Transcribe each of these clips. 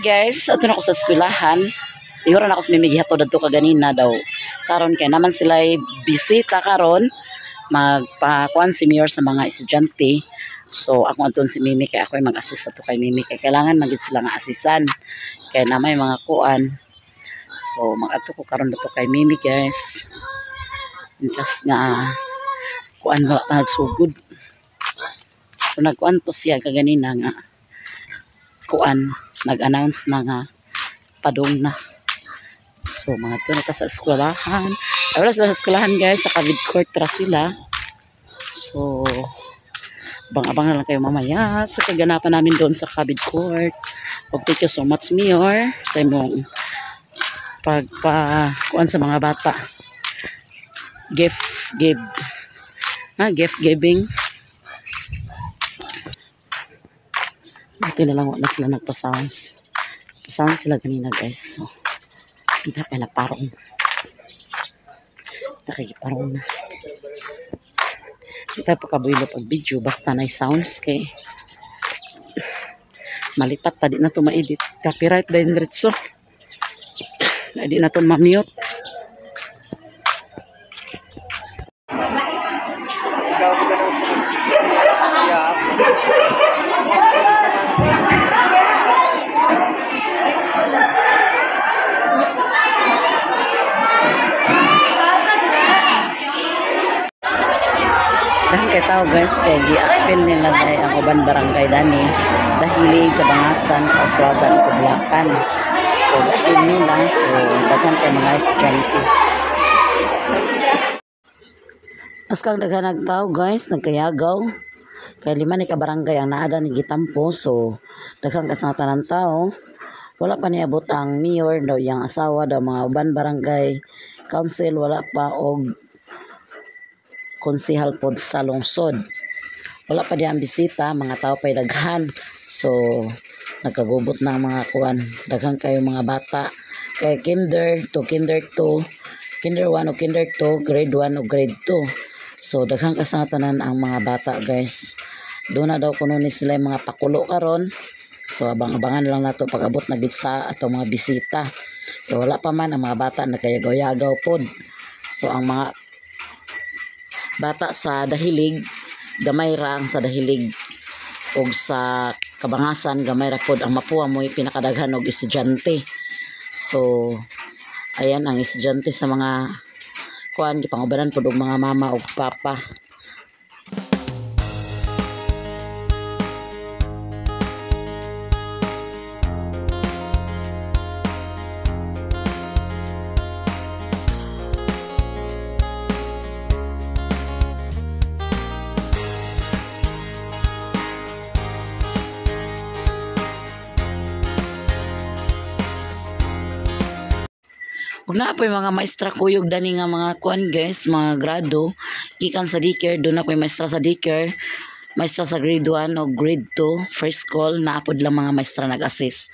guys, ato na ako sa eskwelahan. Iyoran ako sa mimigihato dadto kaganina daw. Karon kay naman sila bisita karon magpakuan si Mayor sa mga estudyante. So ako anton si Mimi kay ako ay mag-assist ato kay Mimi kay kailangan magid sila nga asisan. Kay na may mga kuan. So mag-ato ko karon dadto kay Mimi guys. Plus nga kuan wala pa nagsugod. So nagkuan to siya kaganina nga kuan nag-announce na nga padong na. So mga to na sa eskwelahan. Wala sila sa eskwelahan guys, sa Cavid Court tra sila. So abang-abang na lang kayo mamaya sa kaganapan namin doon sa Cavid Court. Thank you so much Mayor sa imong pagpakuan sa mga bata. Gift giving. Buti na lang wala sila nagpa-sounds. Pa-sounds sila kanina guys. So, hindi ka na parong. Nakikiparong na. Hindi tayo pagkabuilo pag video. Basta na sounds kay malipat. Tadi na ito ma-edit. Copyright dahil diretso. Hindi na ito ma-mute. Dahil kay tao guys, kay gi-appeal nila kay ang uban barangay dani dahil kabangasan, kauswagan, kublakan. So dahil nila, so daghan kay mga estudyante. As kang daghan nagtao guys, nagkayagaw. Kay lima ni ka barangay ang naada ni gitampo, so daghan kasangatan ng tao. Wala pa niabot ang mayor daw yang asawa daw mga uban barangay council, wala pa og konsehal pod sa lungsod. Wala pa di ang bisita, mga tao pa'y daghan. So, nagkagubot na ang mga kuwan. Daghan kayo mga bata. Kay kinder 2, kinder 1 o kinder 2, grade 1 o grade 2. So, daghan kasangatanan ang mga bata guys. Doon na daw kuno ni sila yung mga pakulo karon. So, abang-abangan lang nato pag-abot na gitsa ato mga bisita. Kaya wala pa man ang mga bata na kayagaw-yagaw pod. So, ang mga bata sa dahilig gamay ra ang sa dahilig og sa kabangasan gamay ra pod ang mapuha mo pinakadaghan og estudyante. So ayan ang estudyante sa mga kuan gipangubanan pod og mga mama og papa. Kung na po yung mga maestra kuyog dani nga mga kuan guys, mga grado, gikan sa daycare, doon na po yung maestra sa daycare, maestra sa grade 1 o grade 2, first call, naapod lang mga maestra nag-assist.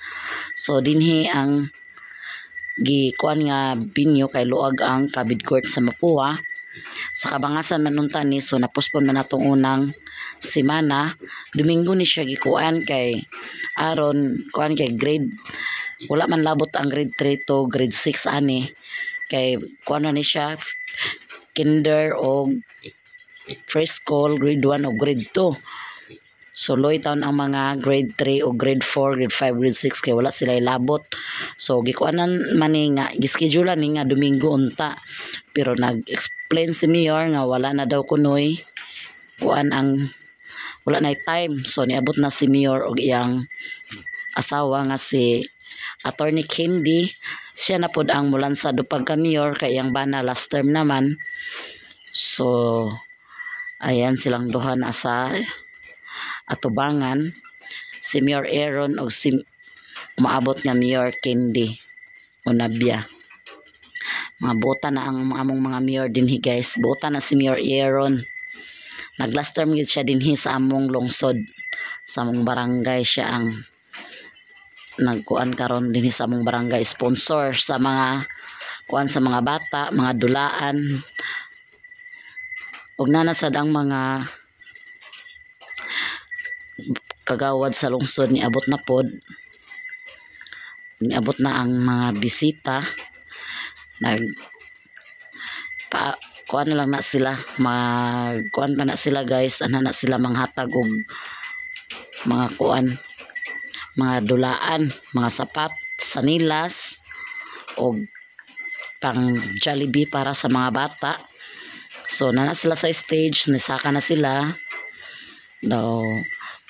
So, dinhi ang gikuan nga binyo kay luag ang Cavid Court sa Mapua. Sa kabangasan manuntan ni, so napospon man natong unang semana. Domingo ni siya gikuan kay aron kuan kay grade wala man labot ang grade 3 to grade 6 ani kay kuan ni siya kinder o first call grade 1 o grade 2. So loy taon ang mga grade 3 o grade 4, grade 5, grade 6 kay wala sila labot. So gikuanan man ni nga gischedule ni nga Domingo unta. Pero nag-explain si Mayor nga wala na daw kunoy kuan ang wala na time. So niabot na si Mayor og iyang asawa nga si Attorney Candy. Siya na pod ang mulansa do pagka mayor kay iyang bana last term naman. So ayan silang duha na sa atubangan, si Mayor Aaron o si maabot nga Mayor Candy Unabia. Mga bota na ang among mga mayor dinhi guys. Bota na si Mayor Aaron. Nag last term gid siya dinhi sa among lungsod, sa among barangay siya ang nagkuan karon din sa among barangay, sponsor sa mga kuan sa mga bata, mga dulaan ug nanasad ang mga kagawad sa lungsod ni abot na pod niabot na ang mga bisita. Kuan na lang na sila, kuan pa na sila guys, ana na sila manghatag og mga kuan, mga dulaan, mga sapat, sanilas og pang Jollibee para sa mga bata. So na sila sa stage, nisaka na sila daw,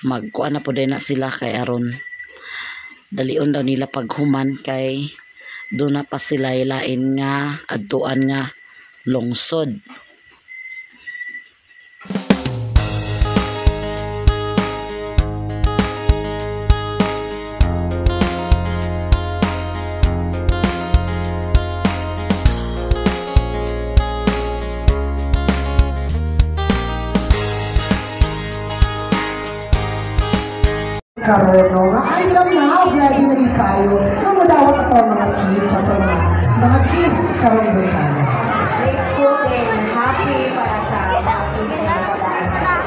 magkuan na po din na sila kay aron dalion daw nila paghuman kay doon na pa sila ilain nga adtuan nga lungsod. Karoon, no? I love na, ready na kayo. Nung madawat ako ang mga kids, at mga kids karoon doon tayo. Grateful and happy para sa mga kids na nagpapaan.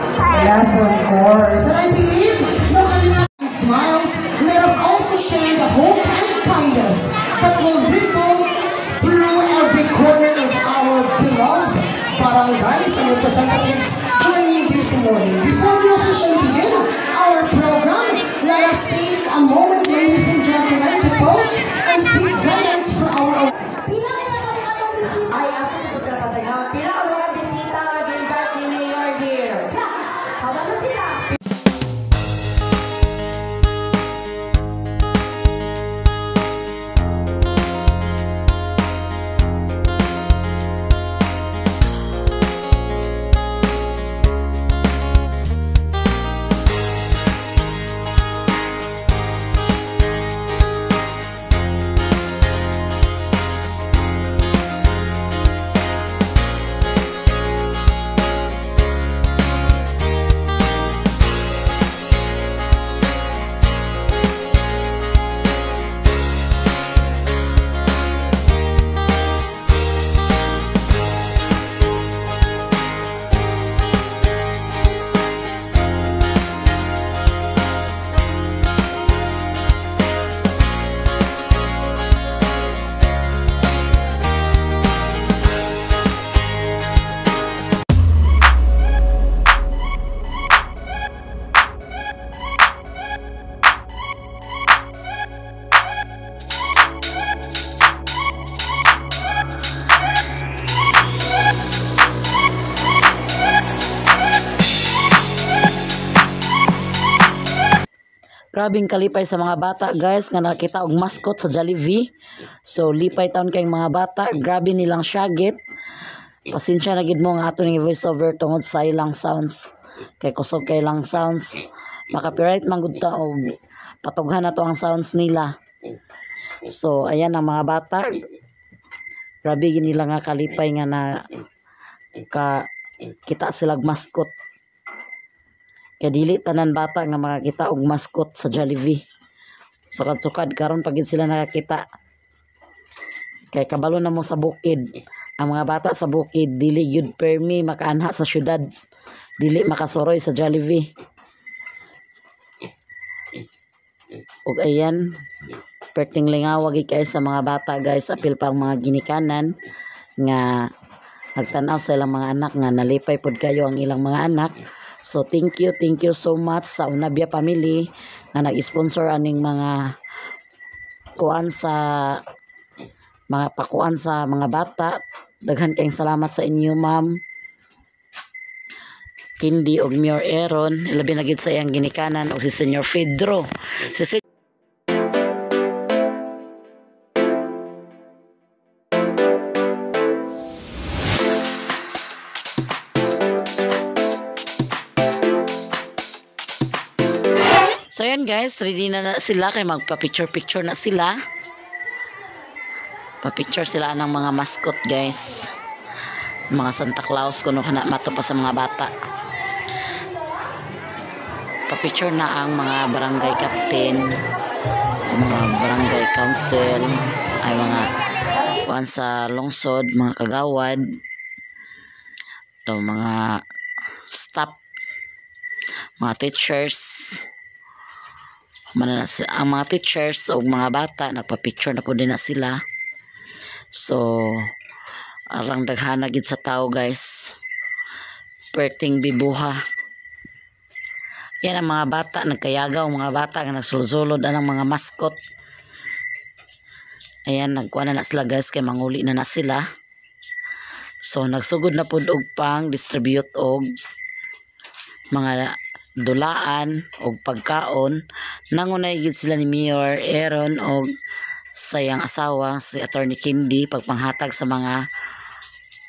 Yes, of course. And I believe, no kanina smiles, let us also share the hope and kindness that will ripple through every corner of our beloved barangays and representatives joining this morning. Before we officially begin our program, let us take a moment, ladies and gentlemen, to pause and seek guidance for our... Ay, ako sa pagkakatagal. Pinaka mga bisita mag-invite ni Mayor here. Hawa na sila. Grabing kalipay sa mga bata guys nga nakita og mascot sa Jollibee. So lipay taon kay mga bata, grabe nilang syagit. Pasensya na gid mo nga ato ning voice over tungod sa ilang sounds. Kay kusog kay ilang sounds. Maka-copyright man gud ta og patughan na to ang sounds nila. So ayan ang mga bata. Grabe gid nila nga kalipay nga na kita silang mascot. Kaya dili tanan bata nga makakita og mascot sa Jollibee. Sukad-sukad karon pagid sila nakakita. Kay kabalo na mo sa bukid. Ang mga bata sa bukid dili gyud permi makaanha sa syudad. Dili makasoroy sa Jollibee. Ug ayan, perting lingawag kay sa mga bata guys, apil pa ang mga ginikanan nga nagtanaw sa ilang mga anak nga nalipay pod kayo ang ilang mga anak. So thank you so much sa Unabia family nga nag-sponsor aning mga kuan sa mga pakuan sa mga bata. Daghan kayong salamat sa inyo ma'am Kindi og Mayor Aaron, labi na gid sa iyang ginikanan og si Senior Pedro. So yan guys, ready na sila kay magpa-picture na sila. Pa-picture sila ng mga mascot guys. Mga Santa Claus kuno kana mato pa sa mga bata. Pa-picture na ang mga barangay captain, mga barangay council, ay mga kuan sa lungsod, mga kagawad, to mga staff, mga teachers, ang mga teachers o mga bata nagpa-picture na po din na sila. So arang daghana gid sa tao guys, perting bibuha. Yan ang mga bata nagkayagaw, mga bata nga nagsulod-sulod ang mga mascot. Ayan, nagkuha na sila guys, kay manguli na sila. So nagsugod na po og pang distribute og mga dulaan og pagkaon. Nangunay gid sila ni Mayor Aaron og sayang asawa si Attorney Kindi pagpanghatag sa mga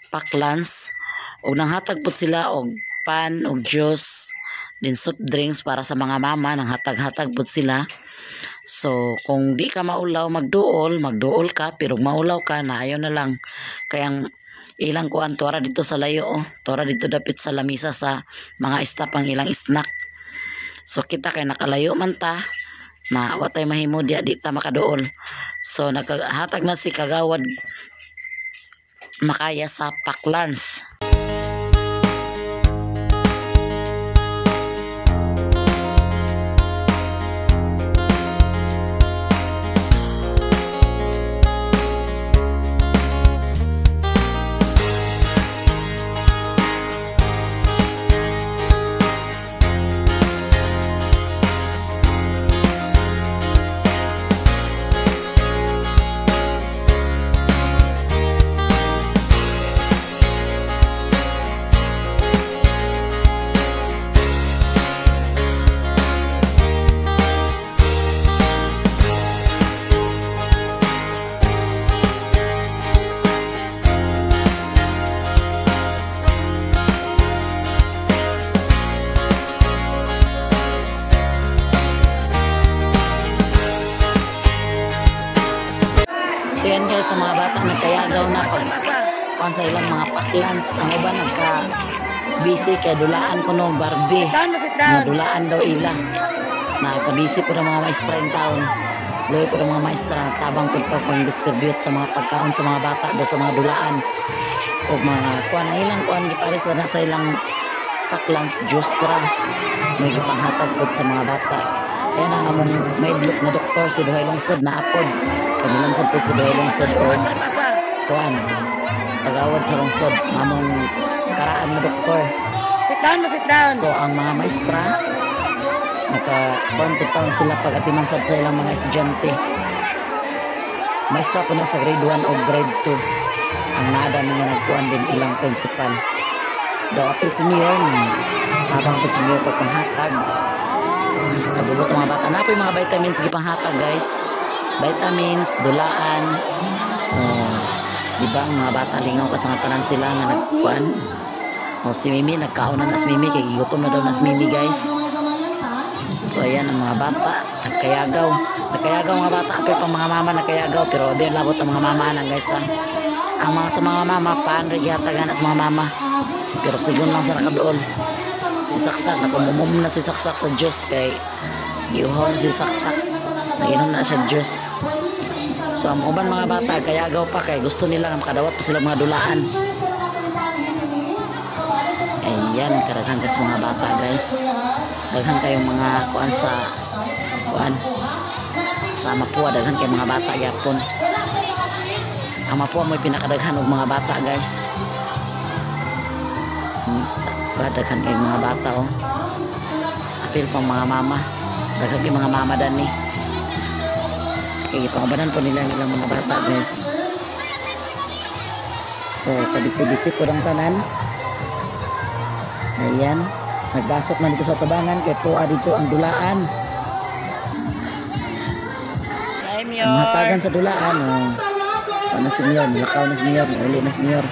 paklans, og nanghatag po sila og pan og juice din soft drinks para sa mga mama. Nang hatag-hatag po sila. So kung di ka maulaw magduol ka, pero maulaw ka na ayaw na lang. Kayang ilang kuan tora dito sa layo, tora dito dapit sa lamisa sa mga staff ang ilang snack. So kita kay nakalayo man ta na watay mahimo di ta makaduol. So naghatag na si Kagawad Makaya sa paklans. So yan guys, sa mga bata nagkayagaw na pag sa ilang mga paklans. Ang iba nagka busy kay dulaan ko no Barbie na dulaan daw ila. Nagka-busy po ng mga maestra in town. Loy po ng mga maestra tabang po pag-distribute sa mga pagkaon sa mga bata do sa mga dulaan o mga kuan ilang kuan gipares na sa ilang paklans justra medyo panghatag po sa mga bata. Ayan ang among maidlok na doktor si Duhay Lungsod na apod. Kanilang sabot si Duhay Lungsod o kuan tagawad sa lungsod among karaan na doktor. Sit down. So ang mga maestra naka-contact sila pag-atiman sa ilang mga estudyante. Maestra po na sa grade 1 o grade 2 ang nada nga nagkuhan din ilang principal. Daw apil si Mayor habang po si Mayor pagpanghatag nabulot ang mga bata na po yung mga vitamins gipanghatag guys, vitamins, dulaan. Diba ang mga bata lingaw kasangatanan sila nga nagkuhan. Si Mimi nagkaon na si Mimi kay gutom na daw na si Mimi guys. So ayan ang mga bata nagkayagaw mga bata apil pang mga mama nagkayagaw, pero di labot ang mga mama nang guys ang mga sa mga mama paan regihatagan sa mga mama, pero sigon lang sa nakadool. Si Saksak nakumumum na si Saksak sa Diyos kay iuhaw na si Saksak nainom na siya Diyos. So ang uban mga bata kayagaw pa kay gusto nila nga makadawat pa sila mga dulaan. Ayan, karaghan kasi mga bata guys, daghan kayong mga kuan sa Mapua, daghan kayong mga bata yapon. Ang Mapua mo'y pinakadaghan og mga bata guys. Daghan kayong mga bata apil pang mga mama, daghan kayong mga mama dani kaya pangabanan po nila nilang mga bata guys. So kabisi-bisi po ng tanan. Ayan, nagdasok na dito sa tabangan kay tuwa dito ang dulaan. Ang hatagan sa dulaan ano si Mayor, nilakaw na si Mayor, uli na si Mayor.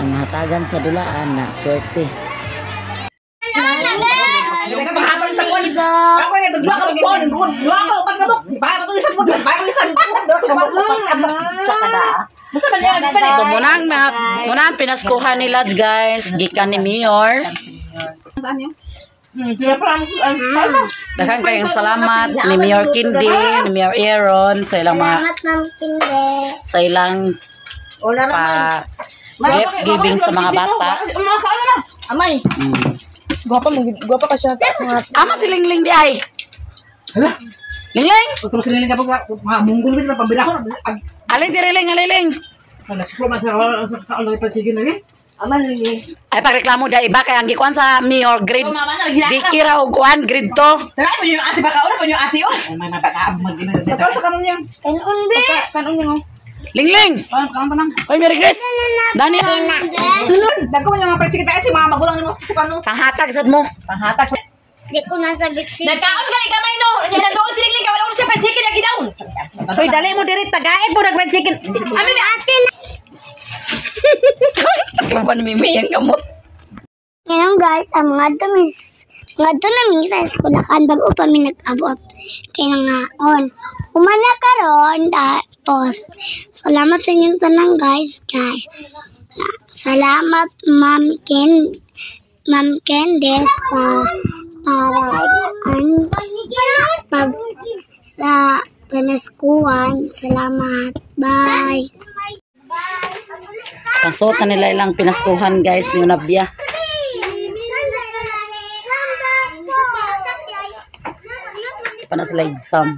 Ang hatagan sa dulaan na swerte. Ako yung dugwa ka po, dugwa ka, upat ka po. Baya mo ito isang po, baya mo isang po. So munang pinaskuhan nila guys, gikan ni Mayor. Daghan kayong salamat ni Mayor Kindi, ni Mayor Aaron sa ilang mga sa ilang gift giving sa mga bata. Amay. Guwapa ka siya. Ama si Lingling di ay. Hala. Lingling! Terus sila ka mga munggol din na pambila ko. Alin diri Ling, aliling. Ano sukro man sa Allah pasigin lagi. Aman ni. Ay pagreklamo da iba kay ang gikuan sa mayor grade. Di kira og kuan grade 2. Tara ko yung ate baka ora ko yung ate oh. Ay may mabaka mag-ina. Tapos sa kanon yang. Kanon be. Kanon yang. Lingling. Kanon tanang. Oy, Mary Grace. Dani. Dagko man yung mga persikit kasi mga magulang nimo sa kanu. Panghatag sad mo. Panghatag. Di ko nasa biksi. Nagkaon gali kamay no. Nandoon sila ling kawala siya persikit lagi daw. Oy, dali mo diri tagait mo nag-red chicken. Ami be ate. Laban ni Mimi yang gamot. Ngayon guys, ang mga dumi sa eskulakan bago pa mi nag-abot. Kaya nga on. Umana karon tapos. Salamat sa inyong tanang guys. Salamat Ma'am Candice sa pinaskuhan. Salamat. Bye. Pangsuot na nila ilang pinaskuhan guys ni Unabia. Panas sila exam.